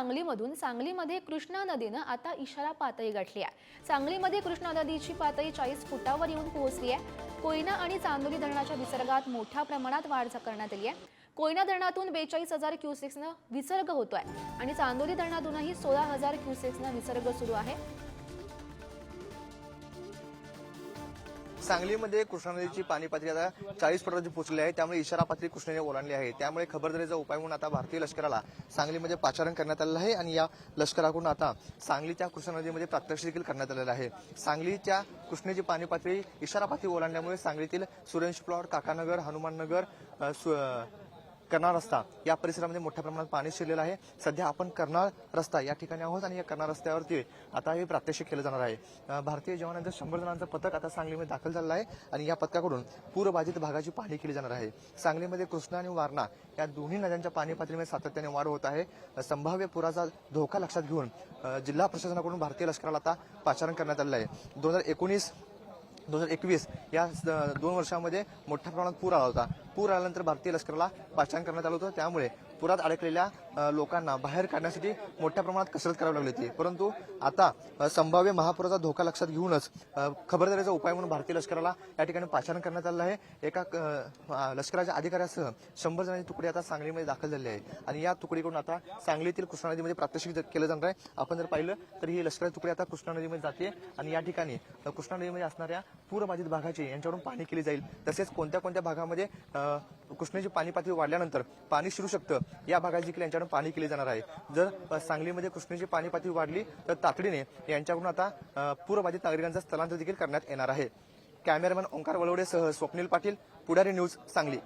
सांगलीमधून सांगलीमध्ये कृष्णा नदीनं आता इशारा पातळी गाठली आहे। सांगलीमध्ये कृष्णा नदीची पातळी 40 फुटावर येऊन पोहोचली आहे। कोयना आणि चांदोली धरणाच्या विसर्गात मोठ्या प्रमाणात वाढ करण्यात आली आहे। कोयना धरणातून 42,000 क्युसेक्सनं विसर्ग होतोय आणि चांदोली धरणातूनही 16,000 क्युसेक्सनं विसर्ग सुरू आहे। सांगलीमध्ये कृष्णा नदीची पाणी पातळी आता 40 फुटाची पोहोचली आहे। त्यामुळे इशारा पातळी कृष्णेने ओलांडली आहे। त्यामुळे खबरदारीचा उपाय म्हणून आता भारतीय लष्कराला सांगलीमध्ये पाचारण करण्यात आलेलं आहे आणि या लष्कराकडून आता सांगलीच्या कृष्णा नदीमध्ये प्रात्यक्षिक देखील करण्यात आलेलं आहे। सांगलीच्या कृष्णेची पाणी पातळी इशारा पातळी ओलांडल्यामुळे सांगलीतील सूर्यवंशी प्लॉट, काकानगर, हनुमाननगर, कर्नाळ रस्ता या परिसरामध्ये मोठ्या प्रमाणात पाणी शिरलेलं आहे। सध्या आपण कर्नाळ रस्ता या ठिकाणी आहोत आणि या कर्नाळ रस्त्यावरती आता हे प्रात्यक्षिक केलं जाणार आहे। भारतीय जवानांचं 100 जणांचं पथक आता सांगलीमध्ये दाखल झालं आहे आणि या पथकाकडून पूरबाधित भागाची पाहणी केली जाणार आहे। सांगलीमध्ये कृष्णा आणि वारणा या दोन्ही नद्यांच्या पाणी पातळीमध्ये सातत्याने वाढ होत आहे। संभाव्य पुराचा धोका लक्षात घेऊन जिल्हा प्रशासनाकडून भारतीय लष्कराला आता पाचारण करण्यात आलेलं आहे। 2019-2021 या 2 वर्षांमध्ये मोठ्या प्रमाणात पूर आला होता। पूर आल्यानंतर भारतीय लष्कराला पाचारण करण्यात आलं होतं। त्यामुळे पुरात अडकलेल्या लोकांना बाहेर काढण्यासाठी मोठ्या प्रमाणात कसरत करावी लागली होती। परंतु आता संभाव्य महापुराचा धोका लक्षात घेऊनच खबरदारीचा उपाय म्हणून भारतीय लष्कराला या ठिकाणी पाचारण करण्यात आलं आहे। एका लष्कराच्या अधिकाऱ्यासह 100 जणांची तुकडी आता सांगलीमध्ये दाखल झाली आहे आणि या तुकडीकडून आता सांगलीतील कृष्णा नदीमध्ये प्रात्यक्षिक केलं जाणार आहे। आपण जर पाहिलं तर ही लष्कराची तुकडी आता कृष्णा नदीमध्ये जाते आणि या ठिकाणी कृष्णा नदीमध्ये असणाऱ्या पूरबाधित भागाची यांच्याकडून पाहणी केली जाईल। तसेच कोणत्या कोणत्या भागामध्ये कृष्णेची पाणी पातळी वाढल्यानंतर पाणी शिरू शकतं या भागाची देखील यांच्याकडून पाहणी केली जाणार आहे। जर सांगलीमध्ये कृष्णेची पाणी पातळी वाढली तर तातडीने यांच्याकडून आता पूरबाधित नागरिकांचं स्थलांतर देखील करण्यात येणार आहे। कॅमेरामॅन ओंकार वळवडेसह स्वप्नील पाटील, पुढारी न्यूज, सांगली।